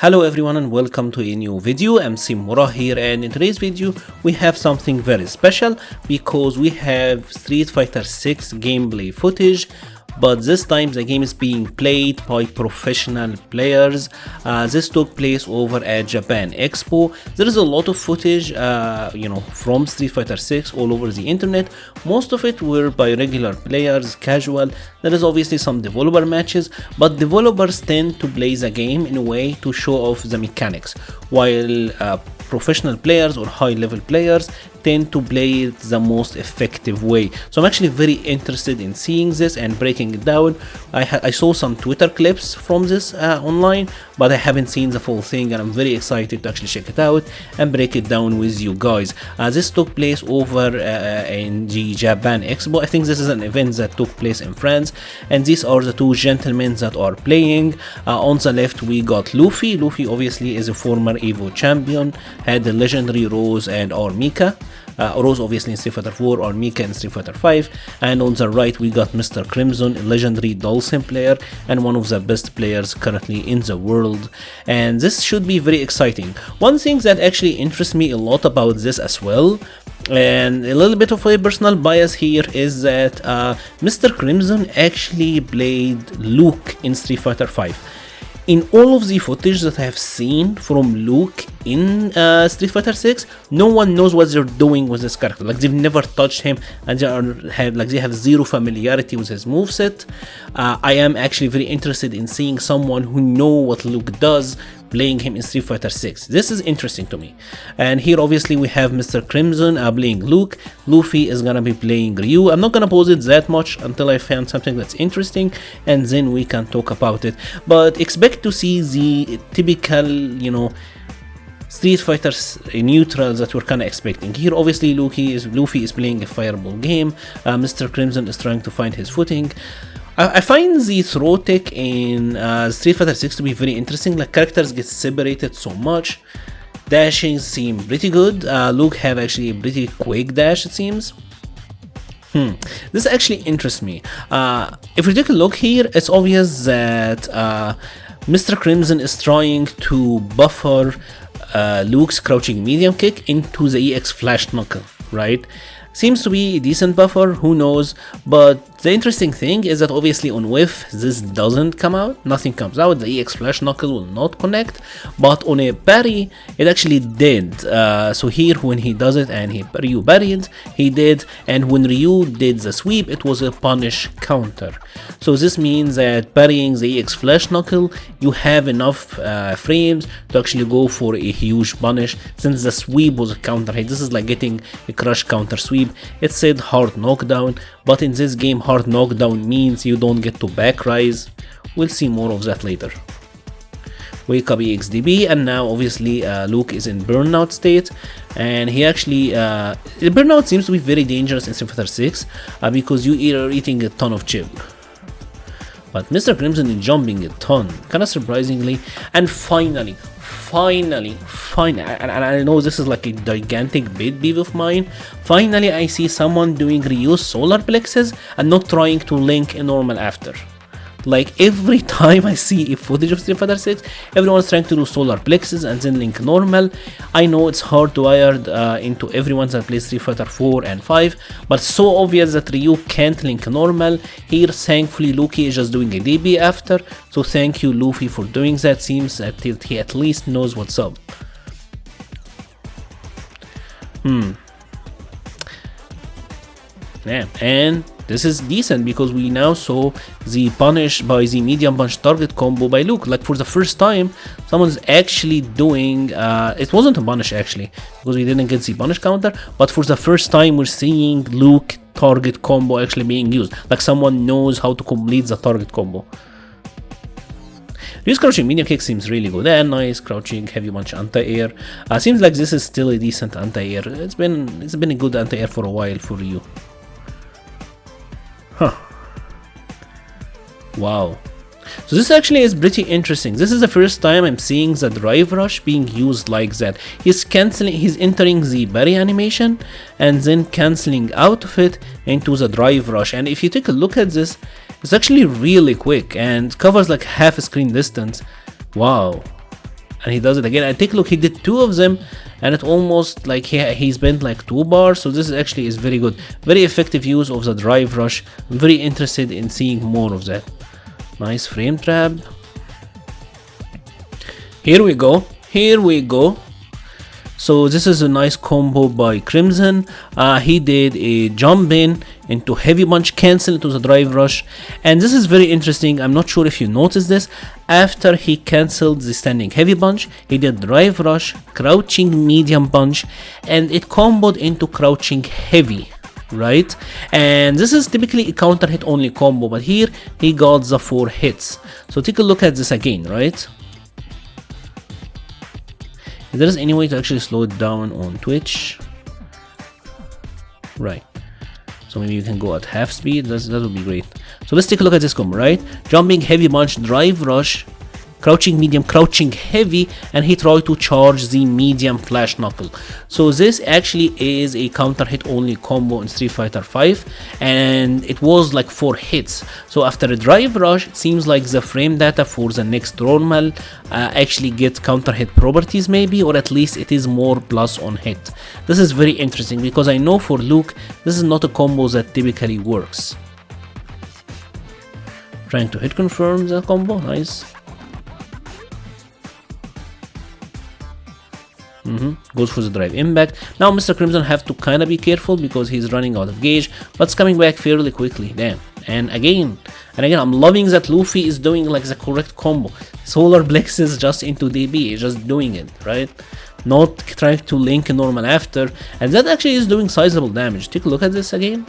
Hello everyone and welcome to a new video. I'm Simura here, and in today's video we have something very special because we have Street Fighter 6 gameplay footage, but this time the game is being played by professional players. This took place over at Japan Expo. There is a lot of footage from Street Fighter 6 all over the internet. Most of it were by regular players, casual. There is obviously some developer matches, but developers tend to play the game in a way to show off the mechanics, while professional players or high level players tend to play it the most effective way. So I'm actually very interested in seeing this and breaking it down. I saw some Twitter clips from this online, but I haven't seen the full thing, and I'm very excited to actually check it out and break it down with you guys. This took place over in the Japan Expo. I think this is an event that took place in France, and these are the two gentlemen that are playing. On the left we got Luffy. Luffy obviously is a former Evo champion, had the legendary Rose and Mika. Rose obviously in Street Fighter 4 or Mika in Street Fighter 5, and on the right we got Mr. Crimson, a legendary Dulcim player and one of the best players currently in the world, and this should be very exciting. One thing that actually interests me a lot about this as well, and a little bit of a personal bias here, is that Mr. Crimson actually played Luke in Street Fighter 5. In all of the footage that I have seen from Luke in Street Fighter 6, no one knows what they're doing with this character. Like, they've never touched him, and they have zero familiarity with his moveset. I am actually very interested in seeing someone who knows what Luke does playing him in Street Fighter 6. This is interesting to me. And here obviously we have Mr. Crimson playing Luke. Luffy is gonna be playing Ryu. I'm not gonna pause it that much until I find something that's interesting, and then we can talk about it. But expect to see the typical, Street Fighter neutrals that we're kinda expecting. Here obviously Luffy is playing a fireball game. Mr. Crimson is trying to find his footing. I find the throw tech in Street Fighter 6 to be very interesting. Like, characters get separated so much. Dashing seem pretty good. Luke have actually a pretty quick dash, it seems. This actually interests me. If we take a look here, it's obvious that Mr. Crimson is trying to buffer Luke's crouching medium kick into the EX flash knuckle, right? Seems to be a decent buffer, who knows, but the interesting thing is that obviously on whiff this doesn't come out, nothing comes out, the EX flash knuckle will not connect, but on a parry it actually did. So here when he does it and Ryu parried, he did, and when Ryu did the sweep it was a punish counter. So this means that parrying the EX flash knuckle, you have enough frames to actually go for a huge punish, since the sweep was a counter hit. This is like getting a crush counter sweep. It said hard knockdown, but in this game hard knockdown means you don't get to back rise. We'll see more of that later. Wake up EXDB, and now obviously Luke is in burnout state, and he actually burnout seems to be very dangerous in Street Fighter 6 because you are eating a ton of chip. But Mr. Crimson is jumping a ton, kinda surprisingly, and finally, and I know this is like a gigantic pet peeve of mine, finally I see someone doing Ryu's solar plexus and not trying to link a normal after. Like, every time I see a footage of Street Fighter 6, everyone's trying to do solar plexus and then link normal. I know it's hard to wire into everyone that plays Street Fighter 4 and 5, but it's so obvious that Ryu can't link normal. Here thankfully Luffy is just doing a DB after, so thank you Luffy for doing that. Seems that he at least knows what's up. Yeah, and this is decent because we now saw the punish by the medium punch target combo by Luke. Like, for the first time someone's actually doing it wasn't a punish actually because we didn't get the punish counter, but for the first time we're seeing Luke target combo actually being used. Like, someone knows how to complete the target combo. Ryu's crouching medium kick seems really good, and nice crouching heavy punch anti-air. Seems like this is still a decent anti-air. It's been a good anti-air for a while for Ryu. Wow. So this actually is pretty interesting. This is the first time I'm seeing the drive rush being used like that. He's entering the parry animation and then cancelling out of it into the drive rush. And if you take a look at this, it's actually really quick and covers like half a screen distance. Wow. and he does it again. And take a look, he did 2 of them, and it almost like he spent like 2 bars. So this actually is very good, very effective use of the drive rush. I'm very interested in seeing more of that. Nice frame trap. Here we go, here we go. So this is a nice combo by Crimson. He did a jump in into heavy punch, cancel into the drive rush, and this is very interesting. I'm not sure if you noticed this. After he cancelled the standing heavy punch, he did drive rush, crouching medium punch, and it comboed into crouching heavy, right? And this is typically a counter hit only combo, but here he got the 4 hits. So take a look at this again, right? If there is any way to actually slow it down on Twitch, right? So maybe you can go at half speed. That would be great. So let's take a look at this combo, right? Jumping heavy punch, drive rush, crouching medium, crouching heavy, and he tried to charge the medium flash knuckle. So this actually is a counter hit only combo in Street Fighter 5, and it was like 4 hits. So after a drive rush, it seems like the frame data for the next normal actually gets counter hit properties maybe, or at least it is more plus on hit. This is very interesting because I know for Luke this is not a combo that typically works. Trying to hit confirm the combo, nice. Goes for the drive impact. Now Mr. Crimson have to kind of be careful because he's running out of gauge, but it's coming back fairly quickly. Damn. And again, I'm loving that Luffy is doing like the correct combo. Solar plexus just into DB, just doing it, right? Not trying to link normal after, and that actually is doing sizable damage. Take a look at this again.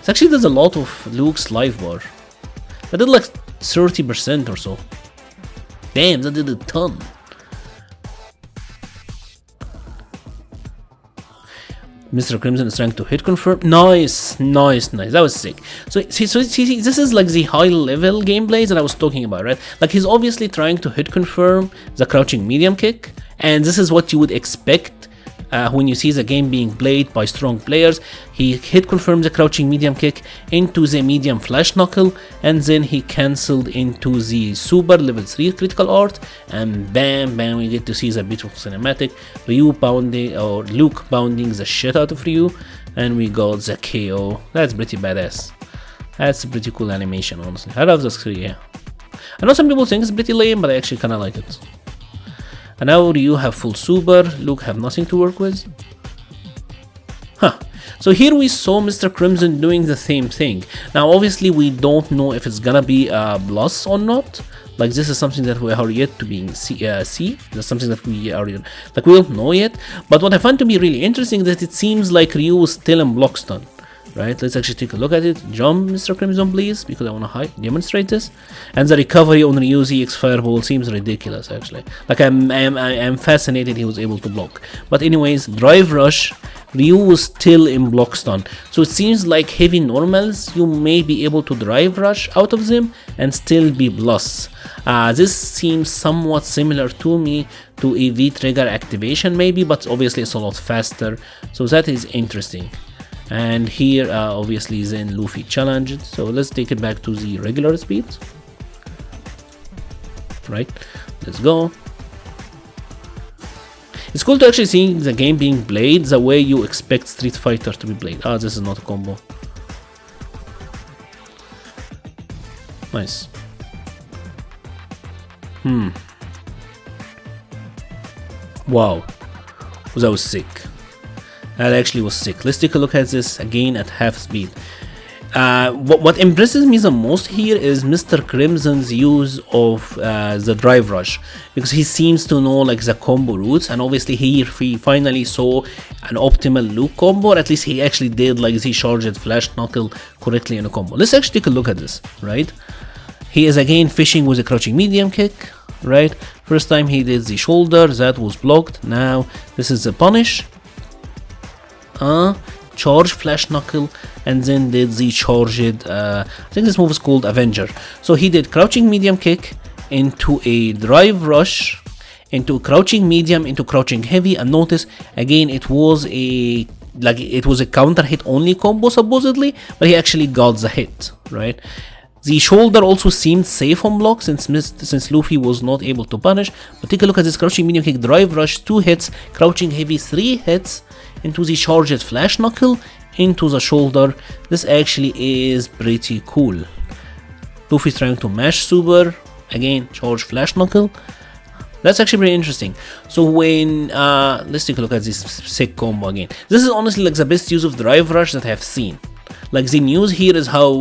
It actually does a lot of Luke's life bar. That did like 30% or so. Damn, that did a ton. Mr. Crimson is trying to hit confirm. Nice, nice, nice. That was sick. So see, this is like the high level gameplay that I was talking about, right? Like he's obviously trying to hit confirm the crouching medium kick, and this is what you would expect when you see the game being played by strong players. He hit confirmed the crouching medium kick into the medium flash knuckle, and then he cancelled into the super level 3 critical art, and bam bam, we get to see the beautiful cinematic, Ryu pounding, or Luke pounding the shit out of Ryu, and we got the KO. That's pretty badass. That's a pretty cool animation, honestly. I love this, yeah. I know some people think it's pretty lame, but I actually kinda like it. And now Ryu have full super, Luke have nothing to work with. Huh. So here we saw Mr. Crimson doing the same thing. Now obviously we don't know if it's gonna be a plus or not. Like this is something that we are yet to be see. That's something that we are like we don't know yet. But what I find to be really interesting is that it seems like Ryu is still in block stun. Right, let's actually take a look at it. Jump, Mr. Crimson, please, because I want to demonstrate this. And the recovery on Ryu's EX Fireball seems ridiculous, actually. Like, I'm fascinated he was able to block. But anyways, Drive Rush, Ryu was still in block stun. So it seems like heavy normals, you may be able to Drive Rush out of them and still be plus. This seems somewhat similar to me to a V-Trigger activation maybe, but obviously it's a lot faster. So that is interesting. And here obviously then Luffy challenged, so let's take it back to the regular speed. Right, let's go. It's cool to actually see the game being played the way you expect Street Fighter to be played. Ah, this is not a combo. Nice. Wow, that was sick. That actually was sick. Let's take a look at this again at half speed. What impresses me the most here is Mr. Crimson's use of the drive rush, because he seems to know like the combo routes, and obviously here he finally saw an optimal Luke combo, or at least he actually did like the charged flash knuckle correctly in a combo. Let's actually take a look at this, right? He is again fishing with a crouching medium kick, right? First time he did the shoulder, that was blocked. Now this is the punish. Charge flash knuckle, and then did the charged I think this move is called Avenger. So he did crouching medium kick into a drive rush, into crouching medium, into crouching heavy, and notice again it was a counter hit only combo supposedly, but he actually got the hit, right? The shoulder also seemed safe on block since Luffy was not able to punish. But take a look at this crouching medium kick, drive rush, 2 hits, crouching heavy, 3 hits into the charged flash knuckle, into the shoulder. This actually is pretty cool. Luffy trying to mash super, again charge flash knuckle. That's actually pretty interesting. So when let's take a look at this sick combo again. This is honestly like the best use of drive rush that I have seen. Like the news here is how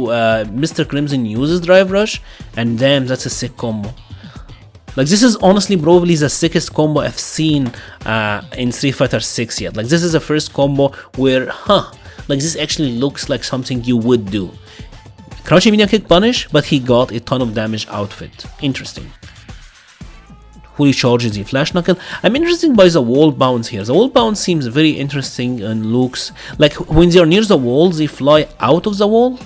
Mr. Crimson uses drive rush, and damn, that's a sick combo. Like this is honestly probably the sickest combo I've seen in Street Fighter 6 yet. Like this is the first combo where, like this actually looks like something you would do. Crouching medium kick punish, but he got a ton of damage out of it. Interesting. Fully charges the flash knuckle. I'm interested by the wall bounce here. The wall bounce seems very interesting and looks like when they are near the wall, they fly out of the wall.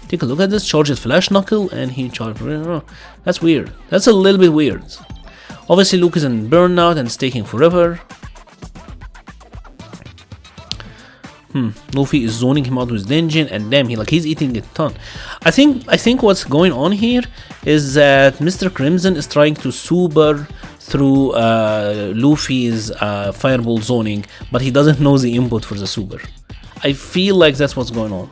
Take a look at this, charges flash knuckle, and he charges. That's weird. That's a little bit weird. Obviously, Luke is in burnout and it's taking forever. Luffy is zoning him out with Denjin, and damn, he's eating a ton. I think what's going on here is that Mr. Crimson is trying to super through Luffy's fireball zoning, but he doesn't know the input for the super. I feel like that's what's going on.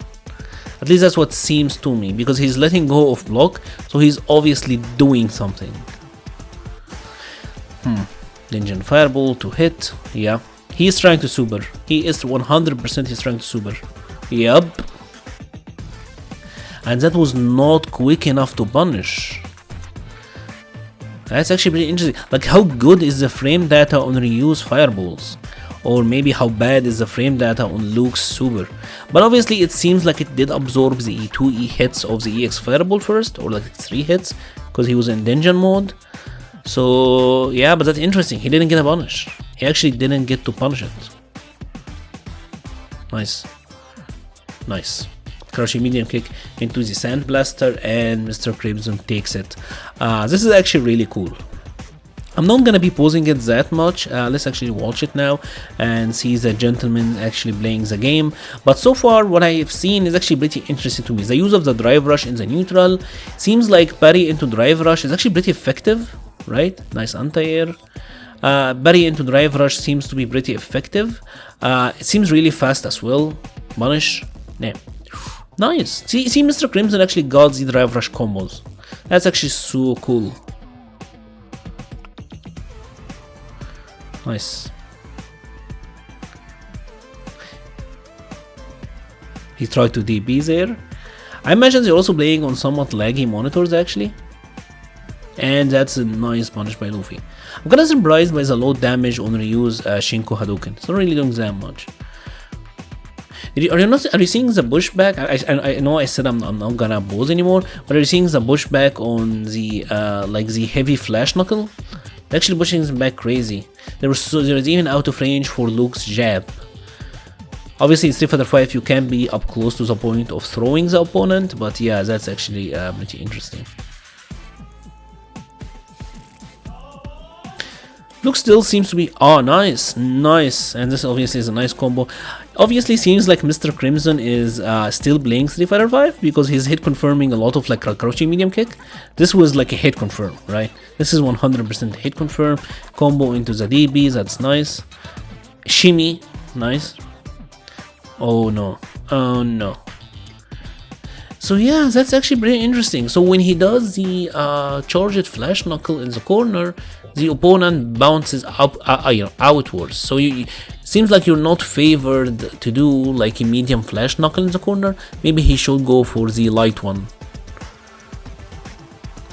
At least that's what seems to me, because he's letting go of block, so he's obviously doing something. Denjin fireball to hit, yeah. He is trying to super. He is 100% he's trying to super. Yup. And that was not quick enough to punish. That's actually pretty interesting. Like, how good is the frame data on Ryu's fireballs? Or maybe how bad is the frame data on Luke's super? But obviously it seems like it did absorb the 2 hits of the EX fireball first, or like 3 hits, because he was in dungeon mode. So yeah, but that's interesting. He didn't get a punish. He actually didn't get to punish it. Nice. Nice. Crouching medium kick into the sand blaster, and Mr. Crimson takes it. This is actually really cool. I'm not gonna be pausing it that much. Let's actually watch it now and see the gentleman actually playing the game. But so far, what I have seen is actually pretty interesting to me. The use of the drive rush in the neutral seems like parry into drive rush is actually pretty effective, right? Nice anti-air. Parry into drive rush seems to be pretty effective. It seems really fast as well. Punish. Yeah. Nice. See, Mr. Crimson actually got the drive rush combos. That's actually so cool. Nice. He tried to DB there. I imagine they're also playing on somewhat laggy monitors actually. And that's a nice punish by Luffy. I'm kinda surprised by the low damage on Ryu's Shinko Hadouken. It's not really doing that much. Are you seeing the pushback? I know I said I'm not gonna pause anymore, but are you seeing the pushback on the like the heavy flash knuckle? They're actually pushing him back crazy. There was even out of range for Luke's jab. Obviously in Street Fighter 5 you can be up close to the point of throwing the opponent, but yeah, that's actually pretty interesting. Luke still seems to be, nice, and this obviously is a nice combo. Obviously seems like Mr. Crimson is still playing Street Fighter 5 because he's hit confirming a lot of like crouching medium kick. This was like a hit confirm, right? This is 100% hit confirm. Combo into the DBs, that's nice. Shimmy, nice. Oh no, oh no. So yeah, that's actually pretty interesting. So when he does the charged flash knuckle in the corner, the opponent bounces up, outwards. So it seems like you're not favored to do like a medium flash knuckle in the corner. Maybe he should go for the light one.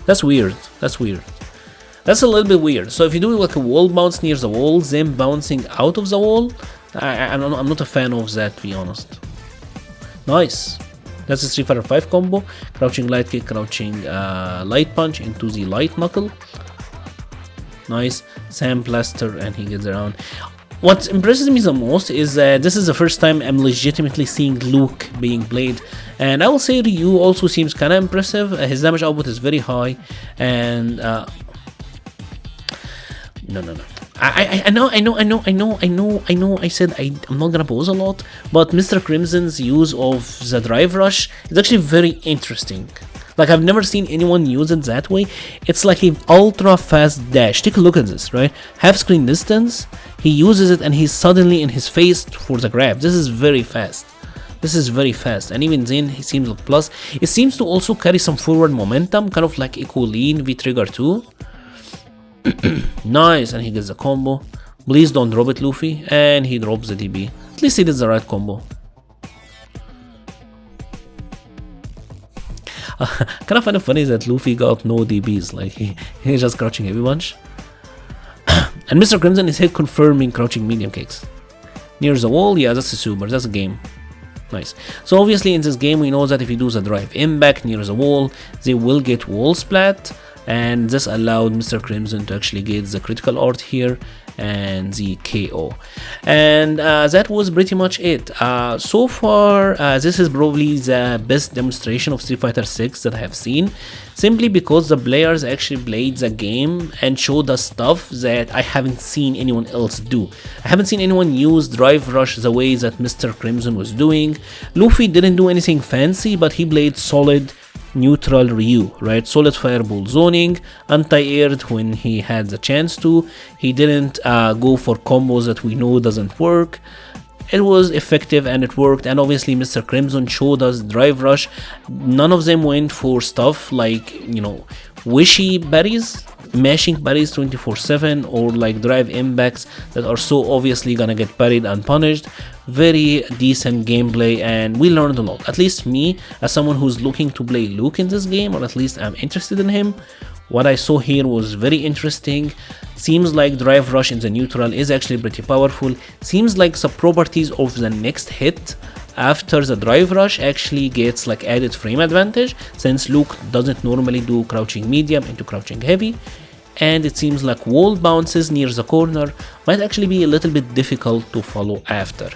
That's weird. That's weird. That's a little bit weird. So if you do like a wall bounce near the wall, then bouncing out of the wall, I'm not a fan of that, to be honest. Nice. That's a Street Fighter 5 combo. Crouching light kick, crouching light punch into the light knuckle. Nice. Sand blaster, and he gets around. What impresses me the most is that this is the first time I'm legitimately seeing Luke being played. And I will say Ryu also seems kind of impressive. His damage output is very high. And no. I know. I said I'm not gonna pause a lot, but Mr. Crimson's use of the drive rush is actually very interesting. Like I've never seen anyone use it that way. It's like an ultra fast dash. Take a look at this, right? Half screen distance, he uses it and he's suddenly in his face for the grab. This is very fast. This is very fast, and even then he seems like plus. It seems to also carry some forward momentum, kind of like Ecoline V Trigger 2. Nice, and he gets the combo. Please don't drop it, Luffy, and he drops the DB. At least he did the right combo. Kind of funny that Luffy got no DBs, like he's just crouching heavy bunch. And Mr. Crimson is hit confirming crouching medium kicks. Near the wall, yeah, that's a super, that's a game. Nice. So obviously in this game we know that if you do the drive impact near the wall, they will get wall splat, and this allowed Mr. Crimson to actually get the critical art here and the KO. And that was pretty much it. So far this is probably the best demonstration of Street Fighter 6 that I have seen, simply because the players actually played the game and showed us stuff that I haven't seen anyone else do. I haven't seen anyone use drive rush the way that Mr. Crimson was doing. Luffy didn't do anything fancy, but he played solid neutral Ryu, right? Solid fireball zoning, anti-aired when he had the chance to. He didn't go for combos that we know doesn't work. It was effective and it worked, and obviously Mr. Crimson showed us drive rush. None of them went for stuff like, you know, wishy berries, mashing berries 24/7, or like drive impacts that are so obviously gonna get parried and punished. Very decent gameplay, and we learned a lot. At least me, as someone who's looking to play Luke in this game, or at least I'm interested in him, what I saw here was very interesting. Seems like drive rush in the neutral is actually pretty powerful. Seems like the properties of the next hit after the drive rush actually gets like added frame advantage, since Luke doesn't normally do crouching medium into crouching heavy. And it seems like wall bounces near the corner might actually be a little bit difficult to follow after.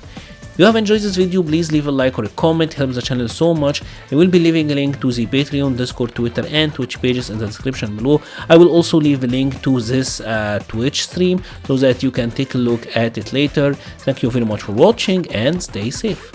If you have enjoyed this video, please leave a like or a comment, helps the channel so much. I will be leaving a link to the Patreon, Discord, Twitter and Twitch pages in the description below. I will also leave a link to this Twitch stream so that you can take a look at it later. Thank you very much for watching and stay safe.